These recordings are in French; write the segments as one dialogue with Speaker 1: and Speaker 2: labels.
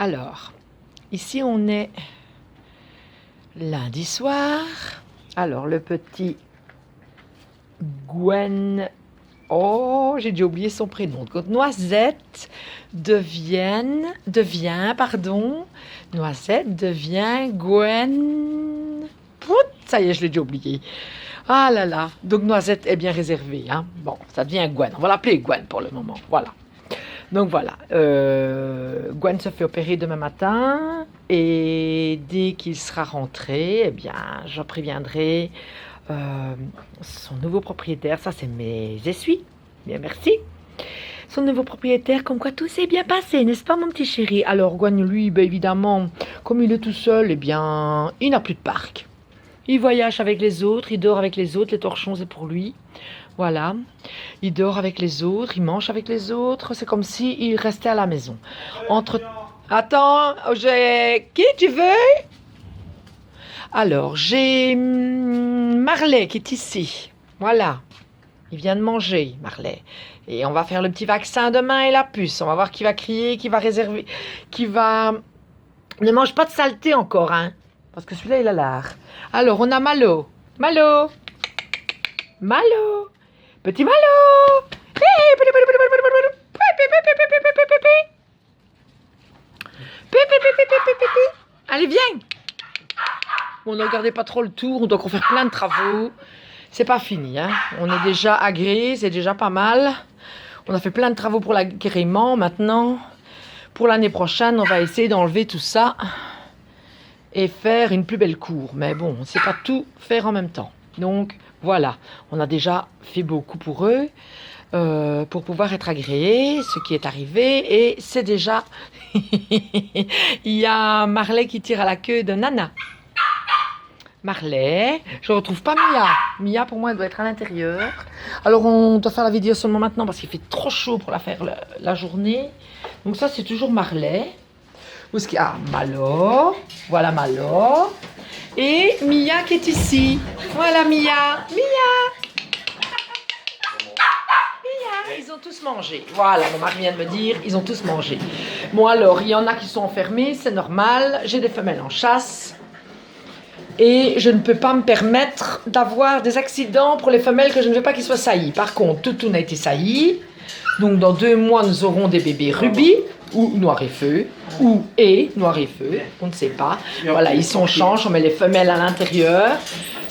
Speaker 1: Alors, ici on est lundi soir. Alors, le petit Gwen... Oh, j'ai déjà oublié son prénom. Donc, Noisette devient, Noisette devient Gwen... Pout, ça y est, je l'ai déjà oublié. Ah là là, donc Noisette est bien réservée. Hein. Bon, ça devient Gwen. On va l'appeler Gwen pour le moment. Voilà. Donc voilà, Gwen se fait opérer demain matin et dès qu'il sera rentré, eh bien, je préviendrai son nouveau propriétaire. Ça, c'est mes essuies. Bien, merci. Son nouveau propriétaire, comme quoi tout s'est bien passé, n'est-ce pas, mon petit chéri? Alors, Gwen, lui, ben, évidemment, comme il est tout seul, eh bien, il n'a plus de parc. Il voyage avec les autres, il dort avec les autres, les torchons, c'est pour lui. Voilà, il dort avec les autres, il mange avec les autres, c'est comme s'il restait à la maison. Attends, j'ai... Qui tu veux? Alors, j'ai Marley qui est ici. Voilà, il vient de manger, Marley. Et on va faire le petit vaccin demain et la puce. On va voir qui va crier, qui va réserver, qui va... Ne mange pas de saleté encore, hein, parce que celui-là, il a l'art. Alors, on a Malo. Malo. Malo. Petit Malo. Allez, viens. Bon, ne regardez pas trop le tour. On doit encore faire plein de travaux. C'est pas fini, hein. On est déjà agréé, c'est déjà pas mal. On a fait plein de travaux pour l'agrément. Maintenant, pour l'année prochaine, on va essayer d'enlever tout ça et faire une plus belle cour. Mais bon, on ne sait pas tout faire en même temps. Donc, voilà. On a déjà fait beaucoup pour eux, pour pouvoir être agréés, ce qui est arrivé. Et c'est déjà... Il y a Marley qui tire à la queue de Nana. Marley. Je ne retrouve pas Mia. Mia, pour moi, elle doit être à l'intérieur. Alors, on doit faire la vidéo seulement maintenant parce qu'il fait trop chaud pour la faire la journée. Donc ça, c'est toujours Marley. Où est-ce qu'il y a Malo. Voilà Malo. Et Mia qui est ici. Voilà Mia. Ils ont tous mangé. Voilà, mon mari vient de me dire, ils ont tous mangé. Bon alors, il y en a qui sont enfermés, c'est normal. J'ai des femelles en chasse. Et je ne peux pas me permettre d'avoir des accidents pour les femelles que je ne veux pas qu'ils soient saillies. Par contre, Toutoune a été saillie. Donc dans 2 mois, nous aurons des bébés rubis ou noir et feu. Ou noir et feu, on ne sait pas. Voilà, ils sont change, on met les femelles à l'intérieur.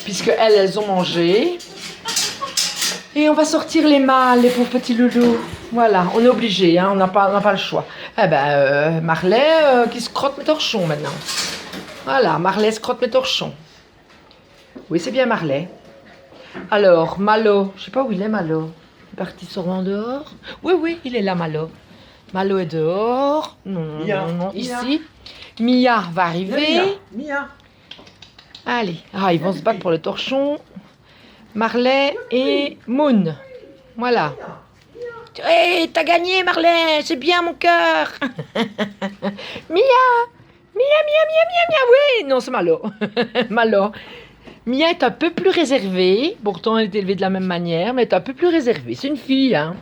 Speaker 1: Puisque elles ont mangé. Et on va sortir les mâles, les pauvres petits loulous. Voilà, on est obligé, hein, on n'a pas le choix. Eh ben, Marley qui se crotte mes torchons maintenant. Voilà, Marley se crotte mes torchons. Oui, c'est bien Marley. Alors, Malo, je sais pas où il est Malo. Il est parti sûrement dehors. Oui, il est là Malo. Malo est dehors. Non, ici. Mia va arriver.
Speaker 2: Mia.
Speaker 1: Allez, ils vont se battre pour le torchon. Marley et Moon. Voilà. Hé, t'as gagné Marley, c'est bien mon cœur. Mia. Oui, non, c'est Malo. Malo. Mia est un peu plus réservée. Pourtant, elle est élevée de la même manière, mais elle est un peu plus réservée. C'est une fille, hein.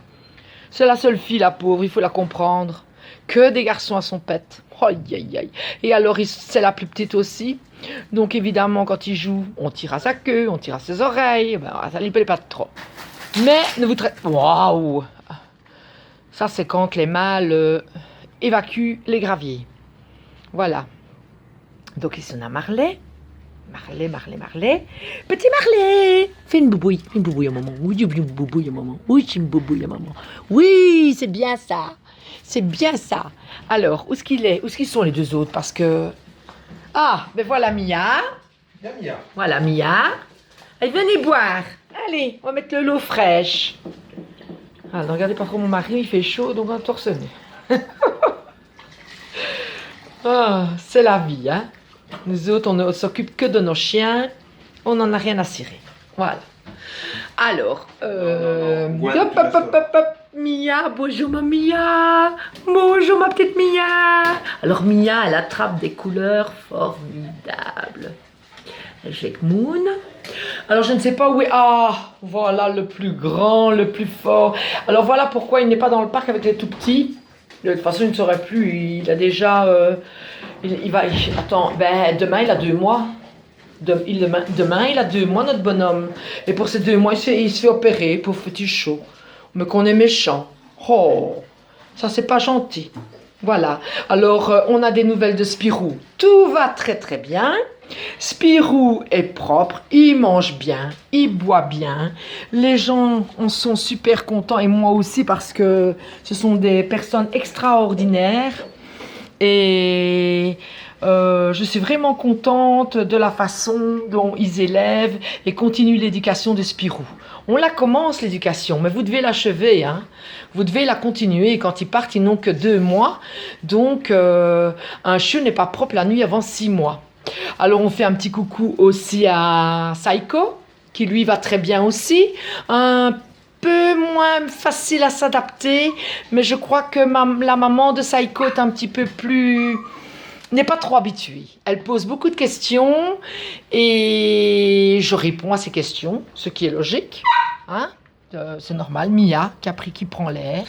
Speaker 1: C'est la seule fille, la pauvre, il faut la comprendre. Que des garçons à son pet. Aïe. Et alors, c'est la plus petite aussi. Donc, évidemment, quand il joue, on tire à sa queue, on tire à ses oreilles. Ben, ça ne lui plaît pas trop. Mais, ne vous traitez... Waouh! Ça, c'est quand les mâles évacuent les graviers. Voilà. Donc, ici, on a Marley. Marley. Petit Marley! Fais une boubouille à maman. Oui, une boubouille à maman. Oui, c'est une boubouille à maman. Oui, c'est bien ça. C'est bien ça. Alors, où est-ce qu'il est? Où est-ce qu'ils sont les 2 autres? Parce que... Ah, ben voilà Mia. Voilà Mia. Allez, venez boire. Allez, on va mettre l'eau fraîche. Ah, ne regardez pas trop mon mari, il fait chaud, donc on va torse nu. Ah, c'est la vie, hein. Nous autres, on ne s'occupe que de nos chiens. On n'en a rien à cirer. Voilà. Alors, Mia, bonjour ma Mia. Bonjour ma petite Mia. Alors Mia, elle attrape des couleurs formidables. Avec Moon. Alors je ne sais pas où est... Ah, voilà le plus grand, le plus fort. Alors voilà pourquoi il n'est pas dans le parc avec les tout petits. De toute façon, il ne saurait plus. Il a déjà... attends, ben, demain, il a 2 mois. Demain, il a 2 mois, notre bonhomme. Et pour ces 2 mois, il se fait opérer pour petit chaud. Mais qu'on est méchant. Oh, ça, c'est pas gentil. Voilà. Alors, on a des nouvelles de Spirou. Tout va très, très bien. Spirou est propre, il mange bien, il boit bien. Les gens en sont super contents et moi aussi parce que ce sont des personnes extraordinaires. Et je suis vraiment contente de la façon dont ils élèvent et continuent l'éducation de Spirou. On la commence l'éducation, mais vous devez l'achever, hein. Vous devez la continuer. Quand ils partent, ils n'ont que 2 mois. Donc, un chiot n'est pas propre la nuit avant 6 mois. Alors, on fait un petit coucou aussi à Saiko, qui lui va très bien aussi. Un peu moins facile à s'adapter, mais je crois que la maman de Saiko est un petit peu plus... n'est pas trop habituée. Elle pose beaucoup de questions et je réponds à ces questions, ce qui est logique. Hein? C'est normal, Mia qui prend l'air.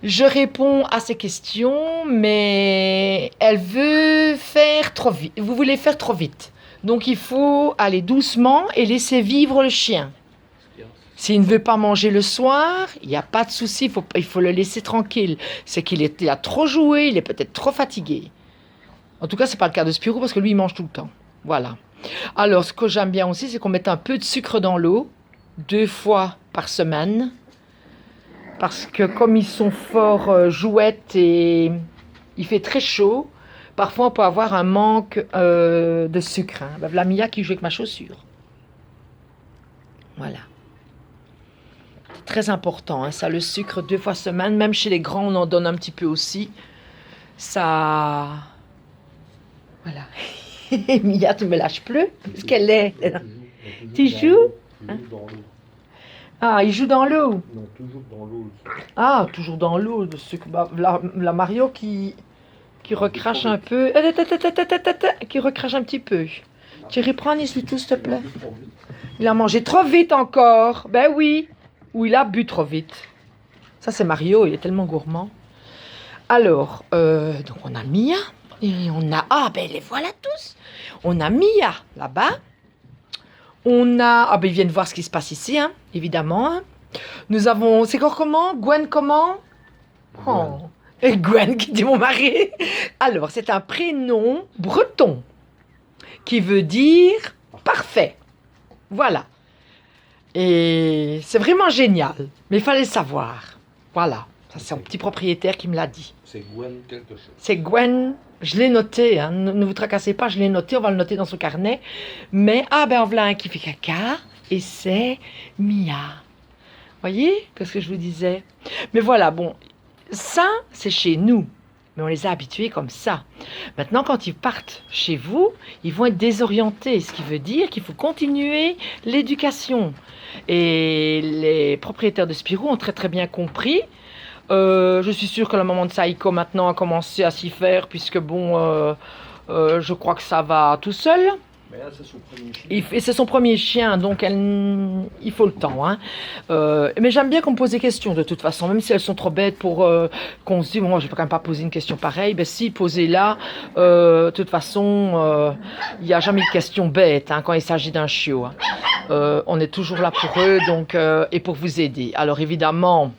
Speaker 1: Je réponds à ces questions, mais elle veut faire trop vite. Vous voulez faire trop vite. Donc il faut aller doucement et laisser vivre le chien. S'il ne veut pas manger le soir, il n'y a pas de souci, il faut le laisser tranquille. C'est qu'il a trop joué, il est peut-être trop fatigué. En tout cas, ce n'est pas le cas de Spirou parce que lui, il mange tout le temps. Voilà. Alors, ce que j'aime bien aussi, c'est qu'on mette un peu de sucre dans l'eau, 2 fois par semaine. Parce que comme ils sont fort jouettes et il fait très chaud, parfois on peut avoir un manque de sucre. Hein. La Mia qui joue avec ma chaussure. Voilà. C'est très important, hein, ça, le sucre 2 fois semaine. Même chez les grands, on en donne un petit peu aussi. Ça... Voilà. Mia, tu me lâches plus. Qu'est-ce qu'elle est? Tu joues? Hein? Ah, il joue dans l'eau?
Speaker 2: Non, toujours dans l'eau.
Speaker 1: Ah, toujours dans l'eau. La Mario qui recrache un peu. Qui recrache un petit peu. Tu reprends ici tout, s'il te plaît. Il a mangé trop vite encore. Ben oui. Ou il a bu trop vite. Ça, c'est Mario, il est tellement gourmand. Alors, donc on a Mia. Et on a... Ah, ben les voilà tous. On a Mia là-bas. On a... Ah, ben ils viennent voir ce qui se passe ici, hein, évidemment. Hein. Nous avons... C'est encore comment? Gwen comment? Oh. Et Gwen qui dit mon mari. Alors, c'est un prénom breton qui veut dire parfait. Voilà. Et c'est vraiment génial. Mais il fallait le savoir. Voilà. Ça, c'est un petit propriétaire qui me l'a dit.
Speaker 2: C'est Gwen quelque chose.
Speaker 1: C'est Gwen. Je l'ai noté. Hein. Ne vous tracassez pas, je l'ai noté. On va le noter dans son carnet. Mais, ah ben, on voilà un qui fait caca. Et c'est Mia. Voyez? Qu'est-ce que je vous disais? Mais voilà, bon. Ça, c'est chez nous. Mais on les a habitués comme ça. Maintenant, quand ils partent chez vous, ils vont être désorientés. Ce qui veut dire qu'il faut continuer l'éducation. Et les propriétaires de Spirou ont très très bien compris. Je suis sûre que la maman de Saiko maintenant a commencé à s'y faire, puisque bon, je crois que ça va tout seul.
Speaker 2: Mais là, c'est son premier chien.
Speaker 1: C'est son premier chien, donc il faut le temps. Hein. Mais j'aime bien qu'on me pose des questions de toute façon, même si elles sont trop bêtes pour qu'on se dise, moi je ne vais quand même pas poser une question pareille. Ben si, posez-la. De toute façon, il n'y a jamais de questions bêtes hein, quand il s'agit d'un chiot. Hein. On est toujours là pour eux donc, et pour vous aider. Alors évidemment,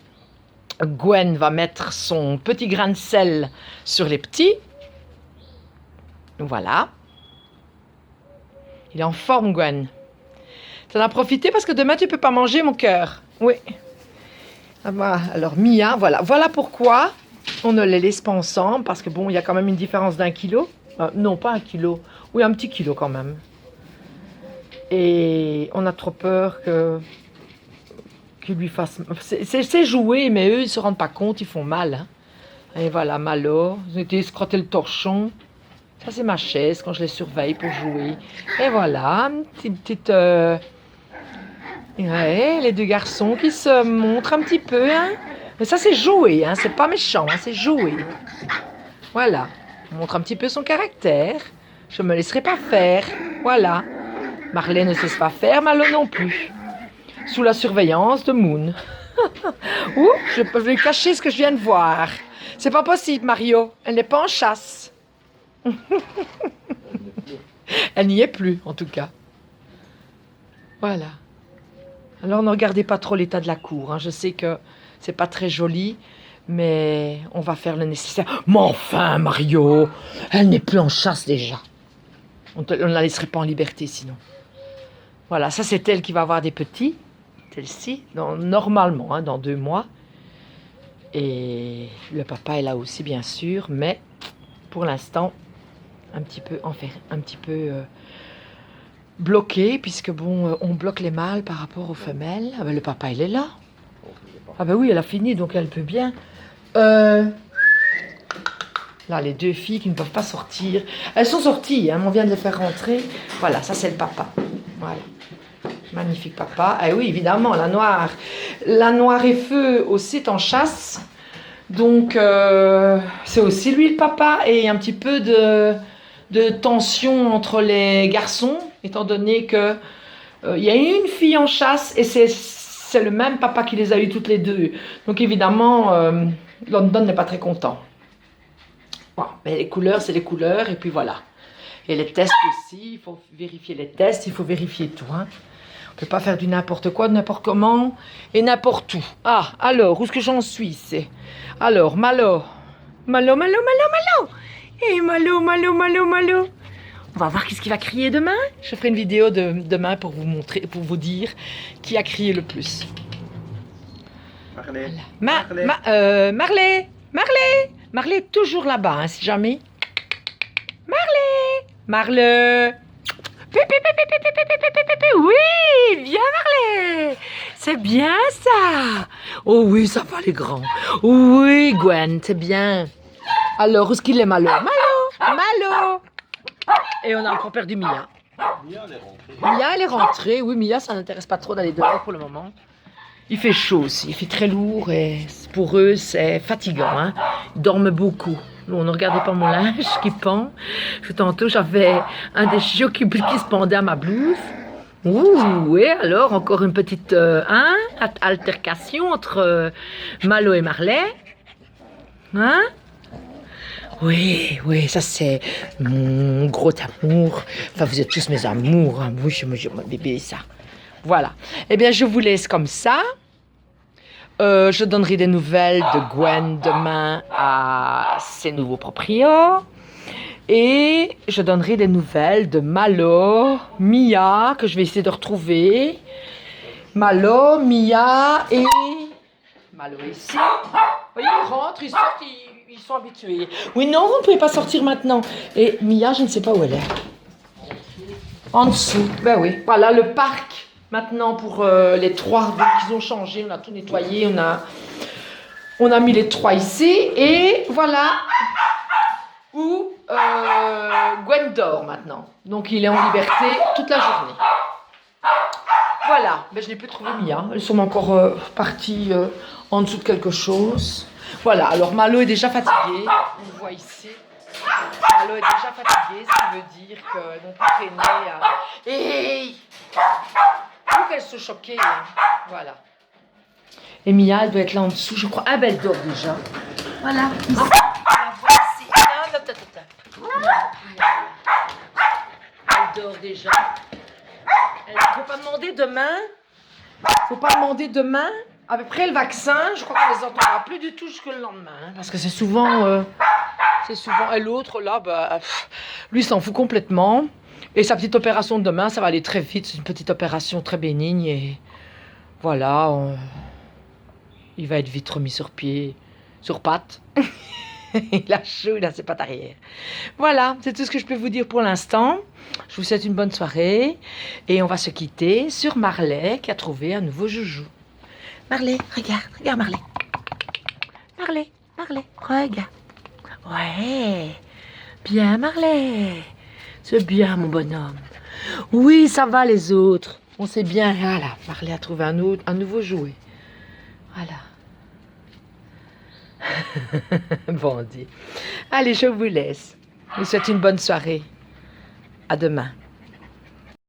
Speaker 1: Gwen va mettre son petit grain de sel sur les petits. Voilà. Il est en forme, Gwen. Tu en as profité parce que demain, tu ne peux pas manger, mon cœur. Oui. Ah bah, alors, Mia, voilà. Voilà pourquoi on ne les laisse pas ensemble. Parce que, bon, il y a quand même une différence d'1 kilo. Non, pas 1 kilo. Oui, un petit kilo quand même. Et on a trop peur qu'il lui fasse... C'est joué, mais eux, ils ne se rendent pas compte. Ils font mal. Hein. Et voilà, Malo. Ils ont été scrotter le torchon. Ça, c'est ma chaise quand je les surveille pour jouer. Et voilà, une petite... Ouais, les 2 garçons qui se montrent un petit peu. Hein. Mais ça, c'est jouer, hein. C'est pas méchant, hein. C'est jouer. Voilà. On montre un petit peu son caractère. Je ne me laisserai pas faire. Voilà. Marley ne cesse pas faire, Malo non plus. Sous la surveillance de Moon. Ouh, je vais cacher ce que je viens de voir. C'est pas possible, Mario. Elle n'est pas en chasse. Elle n'y est plus, en tout cas. Voilà. Alors, ne regardez pas trop l'état de la cour. Hein. Je sais que c'est pas très joli, mais on va faire le nécessaire. Mais enfin, Mario, elle n'est plus en chasse déjà. On ne la laisserait pas en liberté sinon. Voilà, ça c'est elle qui va avoir des petits. Celle-ci, normalement, hein, dans 2 mois. Et le papa est là aussi, bien sûr, mais pour l'instant, un petit peu bloqué, puisque bon, on bloque les mâles par rapport aux femelles. Ah ben, le papa, il est là. Ah ben oui, elle a fini, donc elle peut bien. Là, les 2 filles qui ne peuvent pas sortir. Elles sont sorties, hein, on vient de les faire rentrer. Voilà, ça c'est le papa. Voilà. Magnifique papa. Ah oui, évidemment, la noire. La noire et feu aussi est en chasse. Donc, c'est aussi lui le papa. Et un petit peu de tension entre les garçons, étant donné que il y a une fille en chasse et c'est le même papa qui les a eues toutes les 2. Donc, évidemment, London n'est pas très content. Bon, mais les couleurs, c'est les couleurs. Et puis voilà. Et les tests aussi. Il faut vérifier les tests. Il faut vérifier tout, hein. On ne peut pas faire du n'importe quoi, de n'importe comment et n'importe où. Ah, alors, où est-ce que j'en suis? C'est... Alors, Malo. Malo. Et Malo. On va voir qu'est-ce qu'il va crier demain. Je ferai une vidéo demain pour vous montrer, pour vous dire qui a crié le plus.
Speaker 2: Marley.
Speaker 1: Voilà. Marley est toujours là-bas, hein, si jamais. Marley. Oui, viens Marley. C'est bien ça. Oh oui, ça va les grands. Oui, Gwen, c'est bien. Alors, où est-ce qu'il est Malo? Et on a encore perdu Mia. Mia, elle est rentrée. Oui, Mia, ça n'intéresse pas trop d'aller dehors pour le moment. Il fait chaud aussi, il fait très lourd et pour eux, c'est fatigant. Hein. Ils dorment beaucoup. Nous, on ne regardait pas mon linge qui pend. Tantôt, j'avais un des chiots qui se pendait à ma blouse. Ouh, et alors, encore une petite altercation entre Malo et Marley. Hein? Oui, ça c'est mon gros amour. Enfin, vous êtes tous mes amours. Hein. Oui, je mon bébé, ça. Voilà. Eh bien, je vous laisse comme ça. Je donnerai des nouvelles de Gwen demain à ses nouveaux proprios. Et je donnerai des nouvelles de Malo, Mia, que je vais essayer de retrouver. Malo, Mia et... Malo ici. Vous voyez, ils rentrent, ils sortent, ils sont habitués. Oui, non, vous ne pouvez pas sortir maintenant. Et Mia, je ne sais pas où elle est. En dessous. Ben oui. Voilà, le parc. Maintenant, pour les 3, donc ils ont changé, on a tout nettoyé, on a mis les 3 ici, et voilà où Gwen dort maintenant. Donc, il est en liberté toute la journée. Voilà, mais je n'ai plus trouvé Mia, elles sont encore parties en dessous de quelque chose. Voilà, alors Malo est déjà fatiguée, on le voit ici. Malo est déjà fatiguée, ce qui veut dire qu'elles vont plus traîner à... Hey, faut qu'elle se choquait, hein. Voilà. Et Mia, elle doit être là en dessous, je crois. Ah ben, elle dort déjà. Voilà. Ici. La voici. Elle dort déjà. Il ne faut pas demander demain. Faut pas demander demain. Après le vaccin, je crois qu'on les entendra plus du tout jusque le lendemain. Hein, parce que c'est souvent... Et l'autre, là, bah, lui s'en fout complètement. Et sa petite opération de demain, ça va aller très vite. C'est une petite opération très bénigne. Et voilà, il va être vite remis sur pied, sur pattes. Il a chaud, il a ses pattes arrière. Voilà, c'est tout ce que je peux vous dire pour l'instant. Je vous souhaite une bonne soirée. Et on va se quitter sur Marley qui a trouvé un nouveau joujou. Marley, regarde Marley. Marley, regarde. Ouais, bien Marley. C'est bien mon bonhomme. Oui, ça va les autres. On sait bien. Voilà, Marley a trouvé un nouveau jouet. Voilà. Bon dit. Allez, je vous laisse. Je vous souhaite une bonne soirée. À demain.